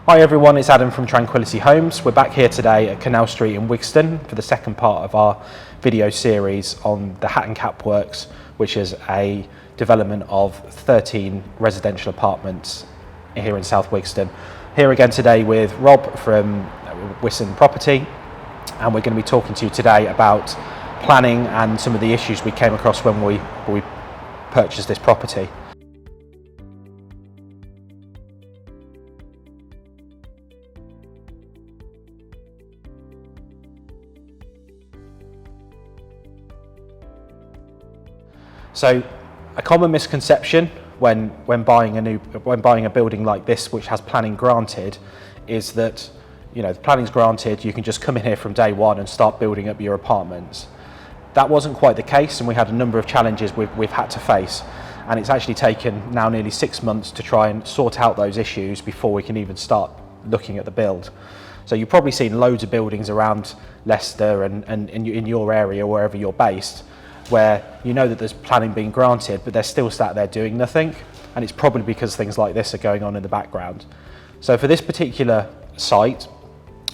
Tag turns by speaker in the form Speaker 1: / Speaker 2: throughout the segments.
Speaker 1: Hi everyone, it's Adam from Tranquility Homes. We're back here today at Canal Street in Wigston for the second part of our video series on the Hap Cap Works, which is a development of 13 residential apartments here in South Wigston. Here again today with Rob from Wigston Property, and we're going to be talking to you today about planning and some of the issues we came across when we purchased this property. So, a common misconception when buying a building like this, which has planning granted, is that the planning's granted, you can just come in here from day one and start building up your apartments. That wasn't quite the case, and we had a number of challenges we've had to face, and it's actually taken now nearly 6 months to try and sort out those issues before we can even start looking at the build. So you've probably seen loads of buildings around Leicester and in your area, wherever you're based, where you know that there's planning being granted, but they're still sat there doing nothing, and it's probably because things like this are going on in the background. So for this particular site,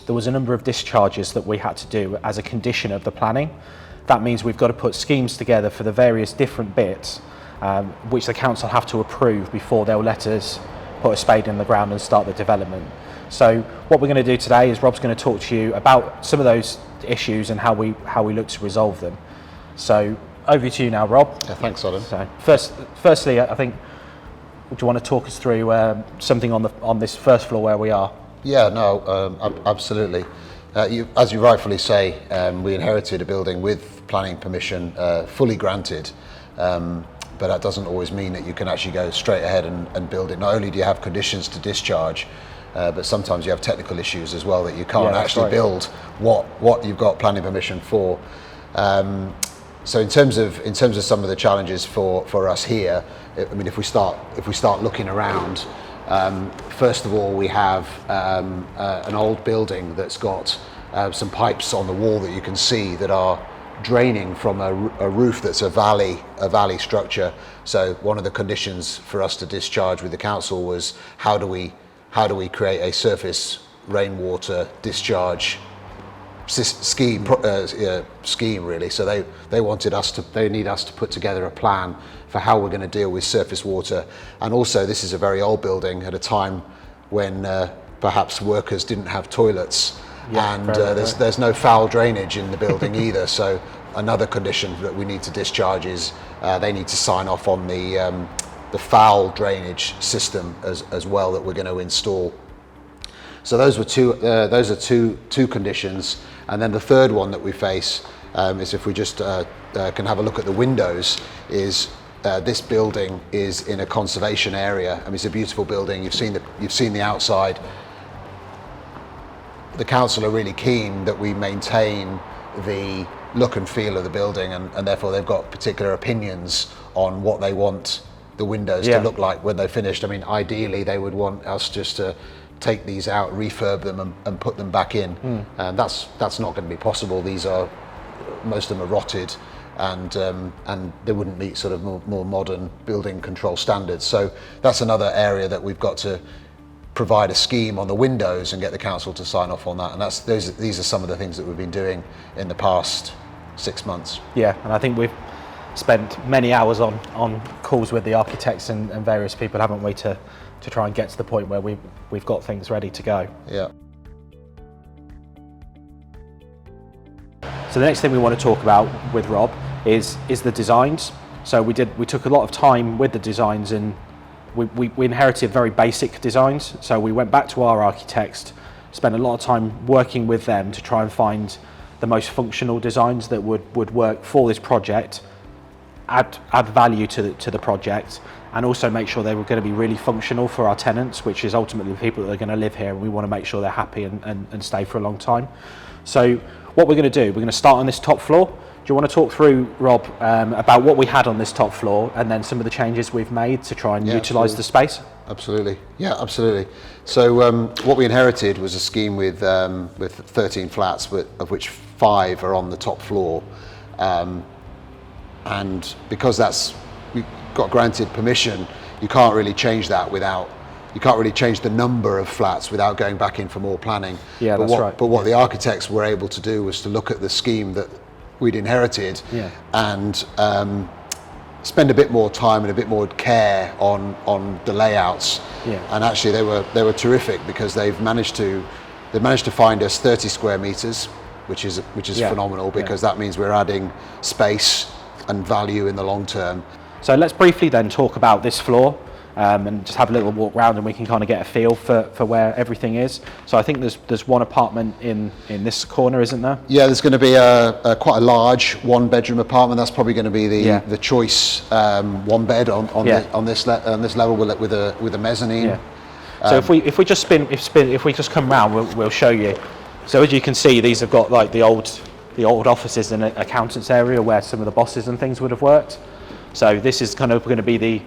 Speaker 1: there was a number of discharges that we had to do as a condition of the planning. That means we've got to put schemes together for the various different bits, which the council have to approve before they'll let us put a spade in the ground and start the development. So what we're going to do today is Rob's going to talk to you about some of those issues and how we look to resolve them. So over to you now, Rob.
Speaker 2: Yeah, thanks, Adam.
Speaker 1: So firstly, I think, do you want to talk us through something on this first floor where we are?
Speaker 2: Yeah, no, absolutely. As you rightfully say, we inherited a building with planning permission, fully granted, but that doesn't always mean that you can actually go straight ahead and build it. Not only do you have conditions to discharge, but sometimes you have technical issues as well that you can't actually build what you've got planning permission for. So in terms of some of the challenges for us here, I mean, if we start looking around, first of all, we have an old building that's got some pipes on the wall that you can see that are draining from a roof that's a valley structure. So one of the conditions for us to discharge with the council was how do we create a surface rainwater discharge scheme really. So they need us to put together a plan for how we're going to deal with surface water. And also, this is a very old building at a time when perhaps workers didn't have toilets, and there's no foul drainage in the building either. So another condition that we need to discharge is they need to sign off on the foul drainage system as well that we're going to install. So those are two conditions. And then the third one that we face is, if we just can have a look at the windows, is this building is in a conservation area. I mean, it's a beautiful building. You've seen the outside. The council are really keen that we maintain the look and feel of the building, and therefore they've got particular opinions on what they want the windows to look like when they're finished. I mean, ideally they would want us just to take these out, refurb them and put them back in. And that's not going to be possible. Most of them are rotted, and they wouldn't meet sort of more modern building control standards. So that's another area that we've got to provide a scheme on the windows and get the council to sign off on that. And these are some of the things that we've been doing in the past 6 months. Yeah,
Speaker 1: and I think we've spent many hours on calls with the architects and various people, haven't we, to try and get to the point where we've got things ready to go.
Speaker 2: Yeah.
Speaker 1: So the next thing we want to talk about with Rob is the designs. So we took a lot of time with the designs, and we inherited very basic designs. So we went back to our architects, spent a lot of time working with them to try and find the most functional designs that would work for this project, add value to the project, and also make sure they were going to be really functional for our tenants, which is ultimately the people that are going to live here, and we want to make sure they're happy and stay for a long time. So what we're going to do, we're going to start on this top floor. Do you want to talk through, Rob, about what we had on this top floor and then some of the changes we've made to try and utilise the space?
Speaker 2: Absolutely. Yeah, absolutely. So what we inherited was a scheme with 13 flats, of which 5 are on the top floor. And because we got granted permission, you can't really change that without you can't really change the number of flats without going back in for more planning.
Speaker 1: Yeah,
Speaker 2: but
Speaker 1: that's right.
Speaker 2: But what the architects were able to do was to look at the scheme that we'd inherited and spend a bit more time and a bit more care on the layouts. And actually they were terrific, because they've managed to find us 30 square meters, which is phenomenal, because that means we're adding space and value in the long term.
Speaker 1: So let's briefly then talk about this floor, and just have a little walk around, and we can kind of get a feel for where everything is. So I think there's one apartment in this corner, isn't there? Yeah,
Speaker 2: there's going to be a quite a large one-bedroom apartment. That's probably going to be the choice one bed on this level with a mezzanine.
Speaker 1: Yeah. So if we just if we just come round, we'll show you. So as you can see, these have got like the old offices and accountants area where some of the bosses and things would have worked. So this is kind of going to be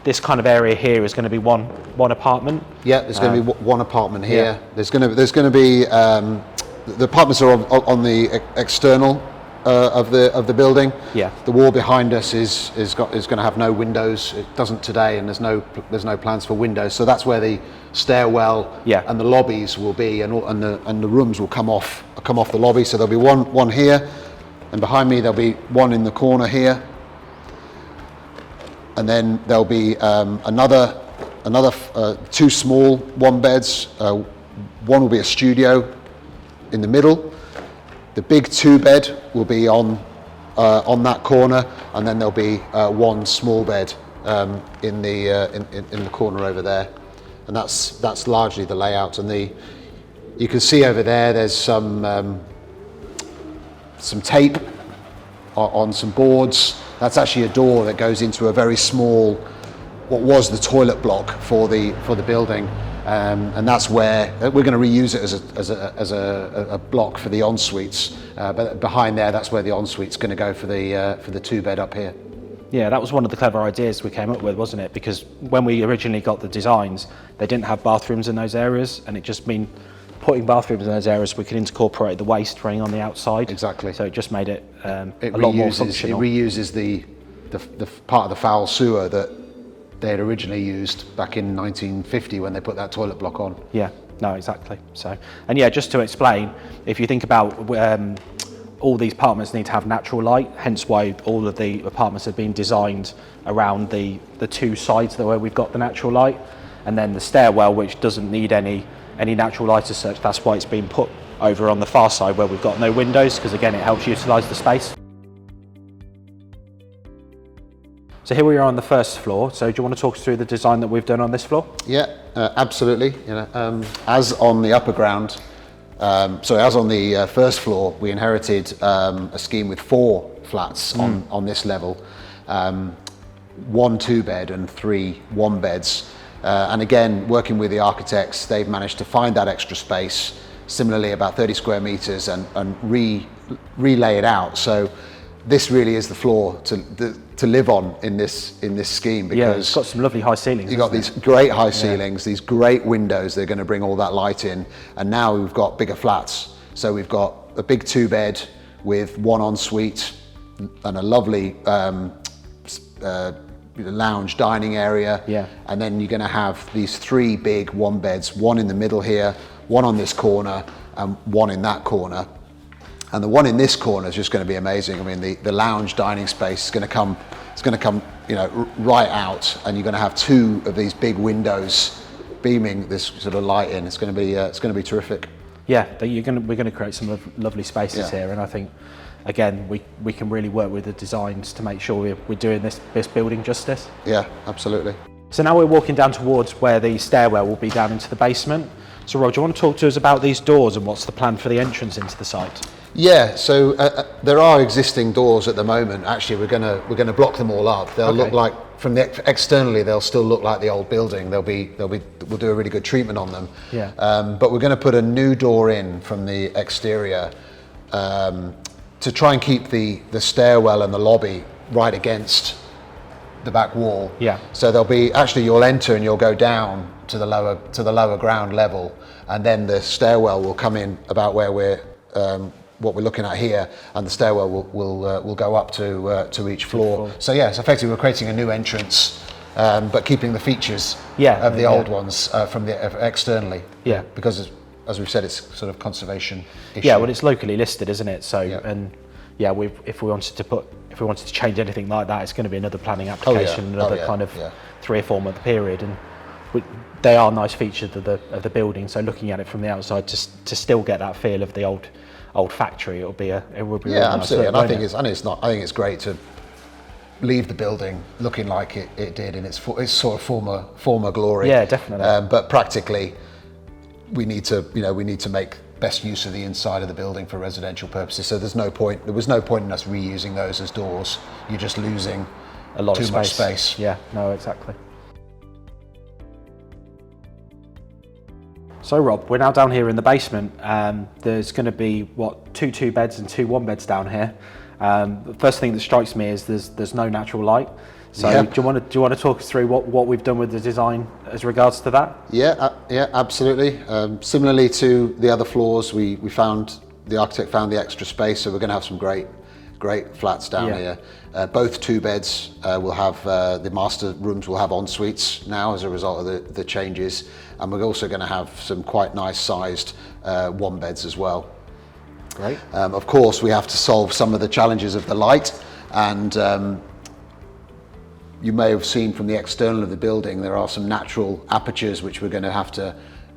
Speaker 1: this kind of area here is going to be one apartment.
Speaker 2: Yeah, there's going to be one apartment here. Yeah. There's going to be the apartments are on the external of the building.
Speaker 1: Yeah.
Speaker 2: The wall behind us is going to have no windows. It doesn't today, and there's no plans for windows. So that's where the stairwell and the lobbies will be, and the rooms will come off the lobby. So there'll be one here, and behind me there'll be one in the corner here. And then there'll be another two small one beds. One will be a studio in the middle. The big 2-bed will be on that corner, and then there'll be one small bed in the corner over there. And that's largely the layout. And you can see over there there's some tape on some boards. That's actually a door that goes into a very small, what was the toilet block for the building, and that's where we're going to reuse it as a block for the en-suites. But behind there, that's where the en-suite's going to go for the 2-bed up here.
Speaker 1: Yeah, that was one of the clever ideas we came up with, wasn't it? Because when we originally got the designs, they didn't have bathrooms in those areas, and it just mean putting bathrooms in those areas, we could incorporate the waste running on the outside.
Speaker 2: Exactly.
Speaker 1: So it just made it a lot more functional.
Speaker 2: It reuses the part of the foul sewer that they had originally used back in 1950 when they put that toilet block on.
Speaker 1: Yeah, no, exactly. So, and yeah, just to explain, if you think about all these apartments need to have natural light, hence why all of the apartments have been designed around the two sides where we've got the natural light, and then the stairwell, which doesn't need any natural light as such. That's why it's been put over on the far side where we've got no windows, because again, it helps utilise the space. So here we are on the first floor. So do you want to talk us through the design that we've done on this floor?
Speaker 2: Yeah, absolutely. As on the upper ground, as on the first floor, we inherited a scheme with 4 flats on this level, 1 2-bed and 3 1-beds. And again, working with the architects, they've managed to find that extra space, similarly about 30 square meters, and relay it out. So this really is the floor to live on in this scheme, because
Speaker 1: it's got some lovely high ceilings.
Speaker 2: You've got these great high ceilings, these great windows. They're going to bring all that light in, and now we've got bigger flats. So we've got a big 2-bed with 1 ensuite and a lovely lounge dining area, and then you're going to have these 3 big 1-beds, 1 in the middle here, 1 on this corner, and 1 in that corner. And the one in this corner is just going to be amazing. I mean, the lounge dining space is going to come, right out, and you're going to have 2 of these big windows beaming this sort of light in. It's going to be terrific.
Speaker 1: Yeah, we're going to create some lovely spaces here, and I think, again, we can really work with the designs to make sure we're doing this building justice.
Speaker 2: Yeah, absolutely.
Speaker 1: So now we're walking down towards where the stairwell will be down into the basement. So Rod, do you want to talk to us about these doors and what's the plan for the entrance into the site?
Speaker 2: Yeah, so there are existing doors at the moment. Actually, we're going to block them all up. They'll look like, from externally, they'll still look like the old building. We'll do a really good treatment on them.
Speaker 1: Yeah.
Speaker 2: But we're going to put a new door in from the exterior to try and keep the stairwell and the lobby right against the back wall.
Speaker 1: Yeah.
Speaker 2: So you'll enter and you'll go down to the lower ground level, and then the stairwell will come in about where what we're looking at here, and the stairwell will go up to each floor. So yes, effectively we're creating a new entrance but keeping the features
Speaker 1: Yeah,
Speaker 2: of the
Speaker 1: yeah.
Speaker 2: old ones from the externally.
Speaker 1: Yeah.
Speaker 2: Because as we've said, it's sort of conservation issue.
Speaker 1: Yeah, well, it's locally listed, isn't it? So,
Speaker 2: Yeah.
Speaker 1: and yeah, if we wanted to change anything like that, it's going to be another planning application, another kind of 3 or 4 month period, and they are nice features of the building. So looking at it from the outside, to still get that feel of the old factory, it would be really
Speaker 2: absolutely.
Speaker 1: nice.
Speaker 2: And I think it's great to leave the building looking like it did in its sort of former glory.
Speaker 1: Yeah, definitely.
Speaker 2: But practically, we need to make best use of the inside of the building for residential purposes. So there was no point in us reusing those as doors. You're just losing
Speaker 1: a lot
Speaker 2: too
Speaker 1: of
Speaker 2: much space.
Speaker 1: Yeah, no, exactly. So Rob, we're now down here in the basement. There's going to be 2 beds and 2 1-beds down here. The first thing that strikes me is there's no natural light. So do you want to talk us through what we've done with the design as regards to that?
Speaker 2: Yeah, absolutely. Similarly to the other floors, the architect found the extra space, so we're going to have some great flats down here. Both 2 beds will have the master rooms will have en suites now as a result of the changes, and we're also going to have some quite nice sized 1 beds as well.
Speaker 1: Great.
Speaker 2: Of course, we have to solve some of the challenges of the light, and you may have seen from the external of the building there are some natural apertures which we're going to have to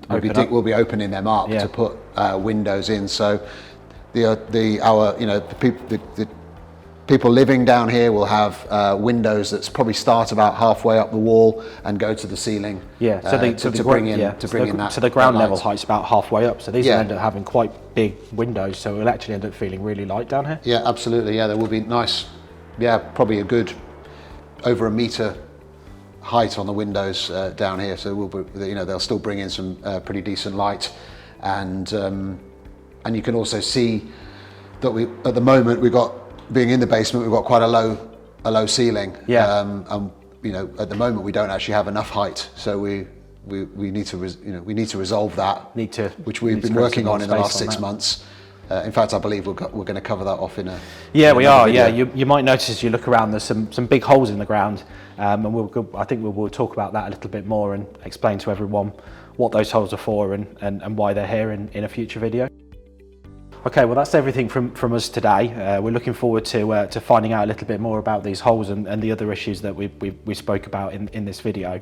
Speaker 2: we'll be opening them up to put windows in. So the people living down here will have windows that probably start about halfway up the wall and go to the ceiling.
Speaker 1: Yeah, so the ground level height's about halfway up. So these will end up having quite big windows. So it'll actually end up feeling really light down here.
Speaker 2: Yeah, absolutely. Yeah, there will be nice. Yeah, probably a good over 1 meter height on the windows down here. So they'll still bring in some pretty decent light, and you can also see that at the moment being in the basement, we've got quite a low ceiling.
Speaker 1: Yeah.
Speaker 2: And at the moment we don't actually have enough height, so we need to resolve that. Which we've been working on in the last 6 months. In fact, I believe we're going to cover that off in a.
Speaker 1: Yeah, we are. Video. Yeah, you might notice as you look around, there's some big holes in the ground, and I think we'll talk about that a little bit more and explain to everyone what those holes are for and why they're here in a future video. Okay, well that's everything from us today. We're looking forward to finding out a little bit more about these holes and the other issues that we spoke about in this video.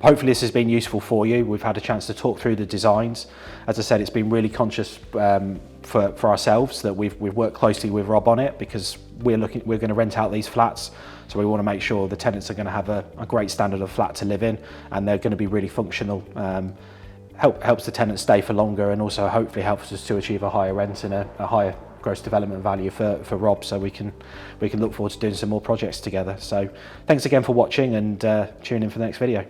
Speaker 1: Hopefully this has been useful for you. We've had a chance to talk through the designs. As I said, it's been really conscious for ourselves that we've worked closely with Rob on it, because we're going to rent out these flats. So we want to make sure the tenants are going to have a great standard of flat to live in, and they're going to be really functional. Helps the tenant stay for longer, and also hopefully helps us to achieve a higher rent and a higher gross development value for Rob, so we can look forward to doing some more projects together. So thanks again for watching, and tune in for the next video.